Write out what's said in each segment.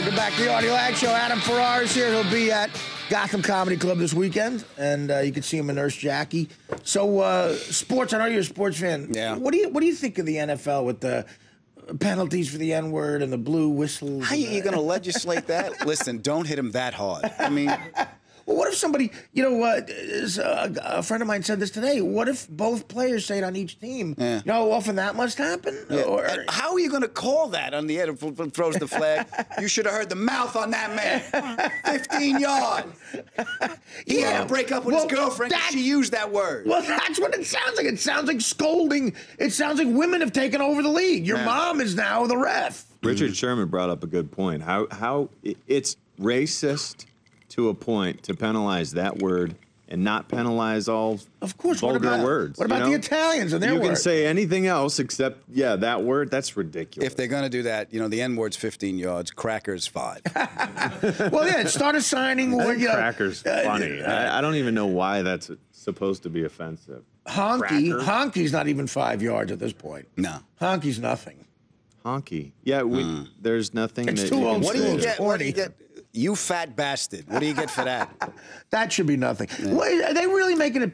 Welcome back to the Artie Lange Show. Adam Ferrara is here. He'll be at Gotham Comedy Club this weekend, and you can see him in Nurse Jackie. So, sports. I know you're a sports fan. Yeah. What do you think of the NFL with the penalties for the N-word and the blue whistles? How are you going to legislate that? Listen, don't hit him that hard. I mean, well, what if somebody, a friend of mine said this today. What if both players say it on each team? Yeah. You know how often that must happen? yeah. Or, And how are you going to call that on the end who throws the flag? You should have heard the mouth on that man. 15 yards. He had to break up with his girlfriend because she used that word. Well, that's what it sounds like. It sounds like scolding. It sounds like women have taken over the league. Your mom is now the ref. Richard Sherman brought up a good point. How it's racist to a point to penalize that word and not penalize all of course vulgar words. What about the Italians and their words? You can say anything else except that word. That's ridiculous. If they're going to do that, the N word's 15 yards, crackers 5. Well, yeah, start assigning. Crackers funny. I don't even know why that's supposed to be offensive. Honky's not even 5 yards at this point. No, honky's nothing. Honky. Yeah, there's nothing. It's too old. What do you get? What do you get? You fat bastard. What do you get for that? That should be nothing. Yeah. Well, are they really making it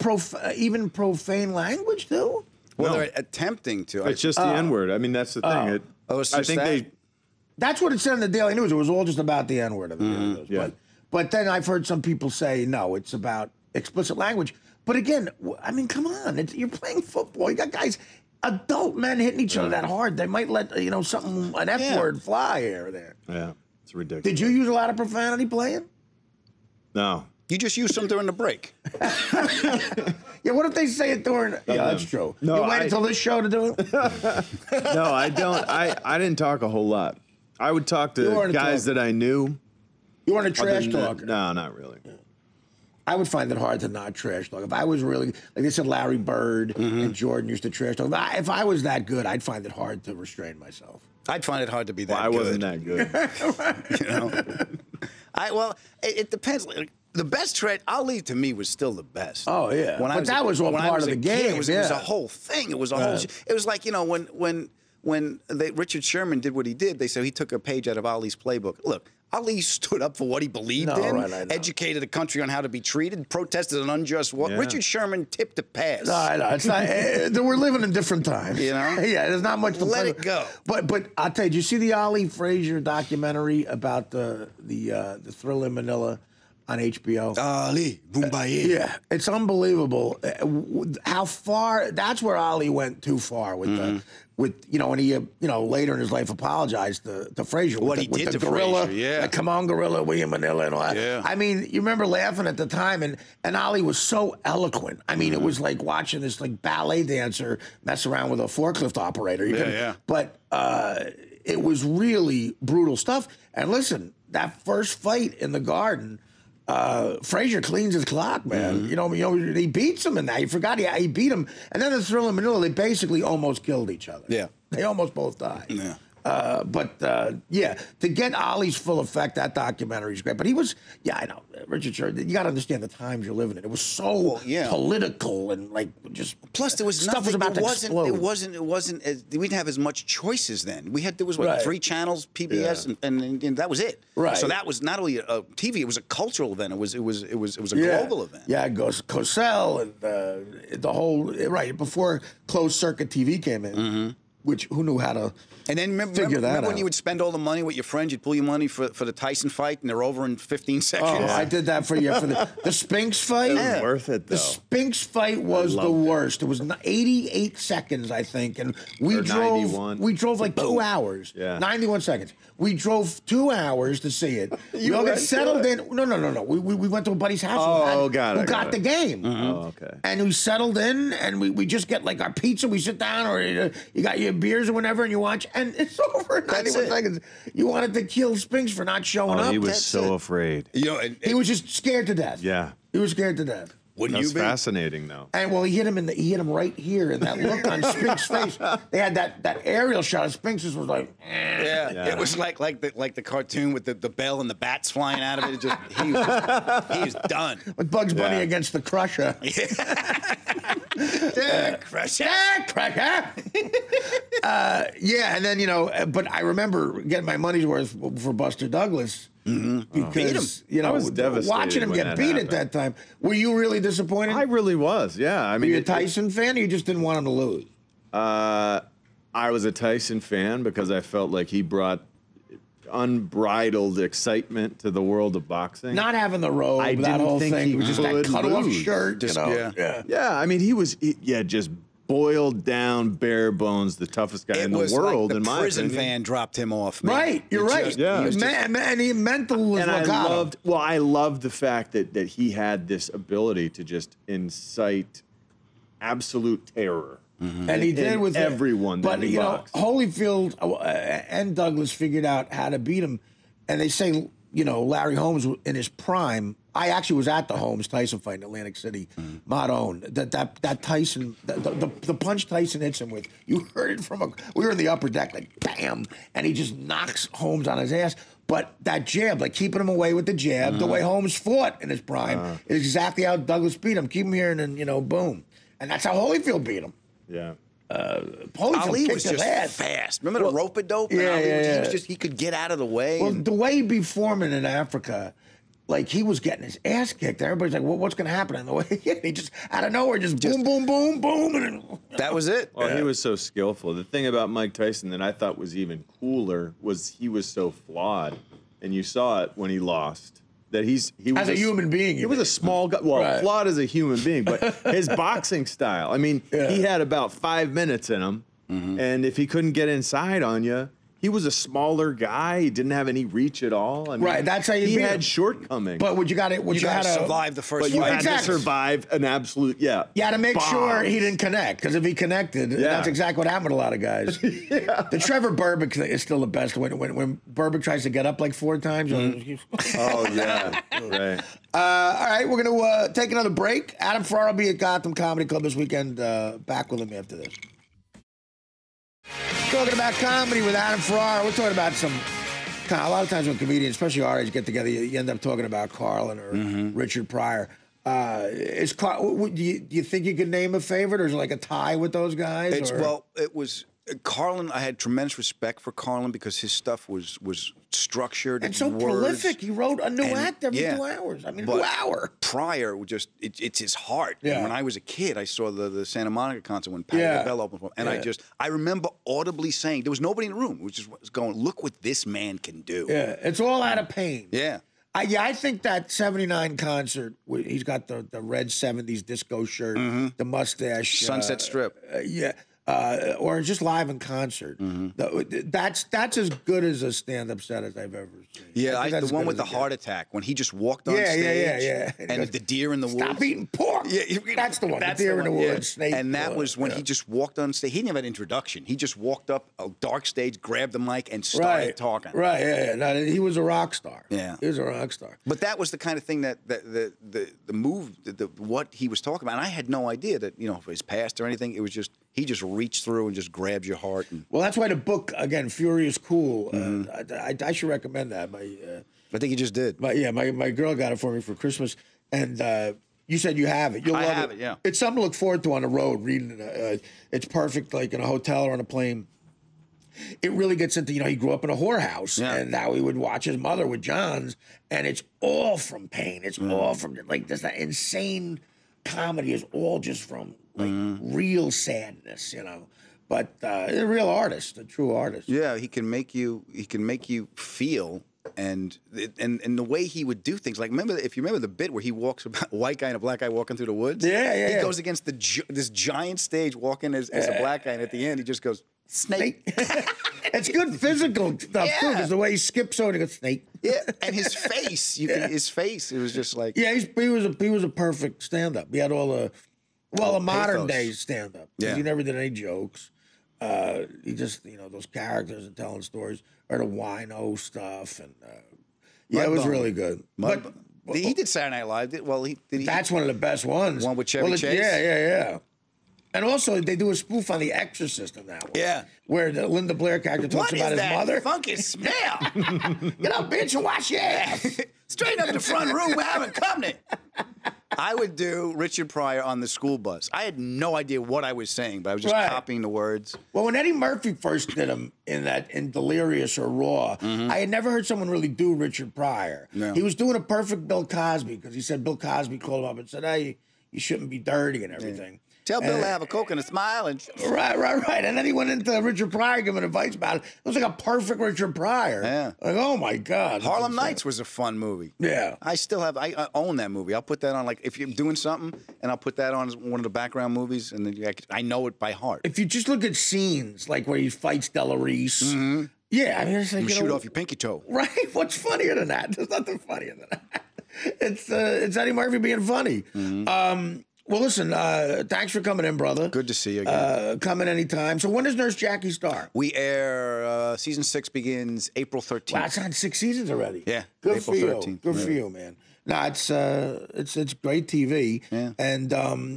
even profane language, too? Well, they're attempting to. It's just the N-word. I mean, that's the thing. I think that's what it said in the Daily News. It was all just about the N-word. Yeah. But then I've heard some people say, no, it's about explicit language. But again, I mean, come on. You're playing football. You got guys, adult men hitting each other that hard. They might let, an F-word fly here or there. Yeah. It's ridiculous. Did you use a lot of profanity playing? No. You just used some during the break. Yeah, what if they say it during... Yeah, that's true. No, you wait until this show to do it? No, I don't. I didn't talk a whole lot. I would talk to guys that I knew. You weren't a trash talker? No, not really. Yeah. I would find it hard to not trash talk. If I was really... Like they said, Larry Bird and Jordan used to trash talk. If I was that good, I'd find it hard to restrain myself. I'd find it hard to be that good. I wasn't that good. It depends. The best trade, Ali to me was still the best. Oh yeah, but that was all part of the game. It was a whole thing. It was a whole. It was like when Richard Sherman did what he did. They said he took a page out of Ali's playbook. Look. Ali stood up for what he believed in, educated the country on how to be treated, protested an unjust war. Yeah. Richard Sherman tipped a pass. No, I know. It's not. We're living in different times. Yeah, there's not much to let it go. But I'll tell you, did you see the Ali Frazier documentary about the Thriller in Manila on HBO? Ali, Boombaye. Yeah, it's unbelievable how far. That's where Ali went too far with when he later in his life apologized to Frazier. What he did to gorilla, Frazier, yeah. The come on gorilla, William Manila and all that. Yeah. I mean, you remember laughing at the time, and Ali was so eloquent. I mean, it was like watching this ballet dancer mess around with a forklift operator. But it was really brutal stuff. And listen, that first fight in the Garden, Frazier cleans his clock, man. He beats him in that. You forgot he beat him. And then the Thriller in Manila, they basically almost killed each other. Yeah. They almost both died. Yeah. To get Ali's full effect, that documentary is great. But he was, I know, Richard Sherman, you got to understand the times you're living in. It was so political and just. Plus, there was stuff nothing. Was about to explode. It wasn't. We didn't have as much choices then. There was 3 channels, PBS, and that was it. Right. So that was not only a TV; it was a cultural event. It was a global event. Yeah, Cosell and the whole before closed circuit TV came in. Which who knew how to and then remember when you would spend all the money with your friends, you'd pull your money for the Tyson fight, and they're over in 15 seconds. Oh, I did that for you for the Spinks fight. It was worth it though. The Spinks fight was the worst. It was 88 seconds, I think, and we drove. 91. We drove 2 hours. Yeah, 91 seconds. We drove 2 hours to see it. We all got settled in. No. We went to a buddy's house. Who got the game. Oh, okay. And we settled in, and we just get our pizza. We sit down, or you got your beers or whatever, and you watch, and it's over in 91 seconds. You wanted to kill Spinks for not showing up. He was so afraid. He was just scared to death. Yeah. He was scared to death. Wouldn't you be? That's fascinating, though. And he hit him right here, and that look on Spinks' face. They had that aerial shot of Spinks was like, yeah. It was like the cartoon with the bell and the bats flying out of it. He was done. With Bugs Bunny against the Crusher. Yeah. Cracker. Yeah, and then, but I remember getting my money's worth for Buster Douglas. Because, I was devastated watching him get beat at that time. Were you really disappointed? I really was, yeah. I mean, were you a Tyson fan, or you just didn't want him to lose? I was a Tyson fan because I felt like he brought unbridled excitement to the world of boxing. Not having the robe, that whole thing. It was just that cut-off shirt, Yeah, I mean, he was just boiled down, bare bones, the toughest guy in the world, in my opinion. The prison van dropped him off. Man. Right, you're right. And he mental was what got him. Well, I loved the fact that he had this ability to just incite absolute terror. And he did with everyone. But Holyfield and Douglas figured out how to beat him. And they say, Larry Holmes in his prime. I actually was at the Holmes Tyson fight in Atlantic City, Mod owned. That Tyson, the punch Tyson hits him with, you heard it we were in the upper deck, like bam, and he just knocks Holmes on his ass. But that jab, like keeping him away with the jab, the way Holmes fought in his prime, is exactly how Douglas beat him. Keep him here, and then boom, and that's how Holyfield beat him. Yeah. Ali was just fast. Remember the rope-a-dope? Yeah. He could get out of the way. Well, the way he beat Foreman in Africa, like he was getting his ass kicked. Everybody's like, "Well, what's going to happen?" And the way he just out of nowhere, just boom, boom, boom, boom, and that was it. Well, he was so skillful. The thing about Mike Tyson that I thought was even cooler was he was so flawed, and you saw it when he lost. That he was as a human being. He was a small guy. Well, flawed as a human being, but his boxing style. I mean, he had about 5 minutes in him, and if he couldn't get inside on you, he was a smaller guy. He didn't have any reach at all. I mean, that's how you. He had shortcomings. But you got to survive the first. But you had to survive an absolute You had to make sure he didn't connect, because if he connected, that's exactly what happened to a lot of guys. The Trevor Berbick thing is still the best. When Berbick tries to get up like 4 times. Oh yeah, right. All right, we're gonna take another break. Adam Ferrara will be at Gotham Comedy Club this weekend. Back with him after this. Talking about comedy with Adam Ferrara. We're talking about a lot of times when comedians, especially our age, get together, you end up talking about Carlin or Richard Pryor. Do you think you could name a favorite, or is it like a tie with those guys? Well, it was Carlin. I had tremendous respect for Carlin because his stuff was structured and so prolific. He wrote a new act every 2 hours. I mean, but 2 hours. Pryor it's his heart. Yeah. And when I was a kid, I saw the Santa Monica concert when Patti LaBelle opened for him, and I remember audibly saying, there was nobody in the room, which was going, look what this man can do. Yeah, it's all out of pain. Yeah. I think that 79 concert, he's got the red 70s disco shirt, the mustache. Sunset Strip. Or just live in concert. That's as good as a stand-up set as I've ever seen. Yeah, the one with the heart attack, when he just walked on stage. Yeah. And the deer in the woods. Stop eating pork. Yeah, that's the one. The deer in the woods. Snake. And that was when he just walked on stage. He didn't have an introduction. He just walked up a dark stage, grabbed the mic, and started talking. Right, yeah. No, he was a rock star. Yeah. He was a rock star. But that was the kind of thing that the move, what he was talking about. And I had no idea that, for his past or anything. It was just, he just reached through and just grabs your heart. Well, that's why the book, again, Furious Cool, I should recommend that. I think you just did. My girl got it for me for Christmas, and you said you have it. I have it, yeah. It's something to look forward to on the road, reading it. It's perfect, like in a hotel or on a plane. It really gets into, he grew up in a whorehouse, and now he would watch his mother with Johns, and it's all from pain. It's all from, like, this insane comedy is all just from, like, real sadness, But a real artist, a true artist. Yeah, he can make you feel, and the way he would do things. Like, if you remember the bit where he walks about a white guy and a black guy walking through the woods. He goes against this giant stage walking as a black guy, and at the end he just goes, snake. It's good physical stuff too, because the way he skips over, he goes, snake. Yeah, and his face, his face, it was just like. Yeah, he was a perfect stand-up. He had all the a modern day stand-up. Yeah, he never did any jokes. He just, those characters and telling stories, or the wino stuff, and it was really good. But he did Saturday Night Live. That's one of the best ones. One with Chevy Chase. Yeah. And also, they do a spoof on The Exorcist in that one. Yeah. Where the Linda Blair character talks about his mother. What is that funky smell? Get up, bitch, and wash your ass. Straight up in the front room, we're having company. I would do Richard Pryor on the school bus. I had no idea what I was saying, but I was just copying the words. Well, when Eddie Murphy first did him in Delirious or Raw, I had never heard someone really do Richard Pryor. No. He was doing a perfect Bill Cosby because he said Bill Cosby called him up and said, "Hey, you shouldn't be dirty and everything." Yeah. Tell Bill to have a Coke and a smile. And Right. And then he went into Richard Pryor giving advice about it. It was like a perfect Richard Pryor. Yeah. Like, oh, my God. Harlem Nights was a fun movie. Yeah. I still have, I own that movie. I'll put that on, like, if you're doing something, and I'll put that on as one of the background movies, and then I know it by heart. If you just look at scenes, like where he fights Della Reese. Yeah, I mean, it's like, you shoot off your pinky toe. Right? What's funnier than that? There's nothing funnier than that. It's Eddie Murphy being funny. Well, listen, thanks for coming in, brother. Good to see you again. Come in anytime. So when does Nurse Jackie start? We air, season 6 begins April 13th. Wow, it's on 6 seasons already. Yeah, Good April for you. 13th. Good for you, man. No, it's great TV. Yeah. And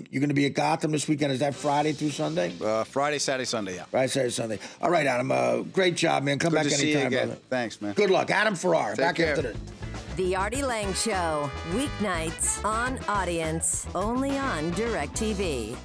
you're going to be at Gotham this weekend. Is that Friday through Sunday? Friday, Saturday, Sunday, yeah. Friday, Saturday, Sunday. All right, Adam. Great job, man. Come Good back to anytime, see you again. brother. Thanks, man. Good luck. Adam Ferrara. Take back care. after this. The Artie Lange Show, weeknights on Audience, only on DirecTV.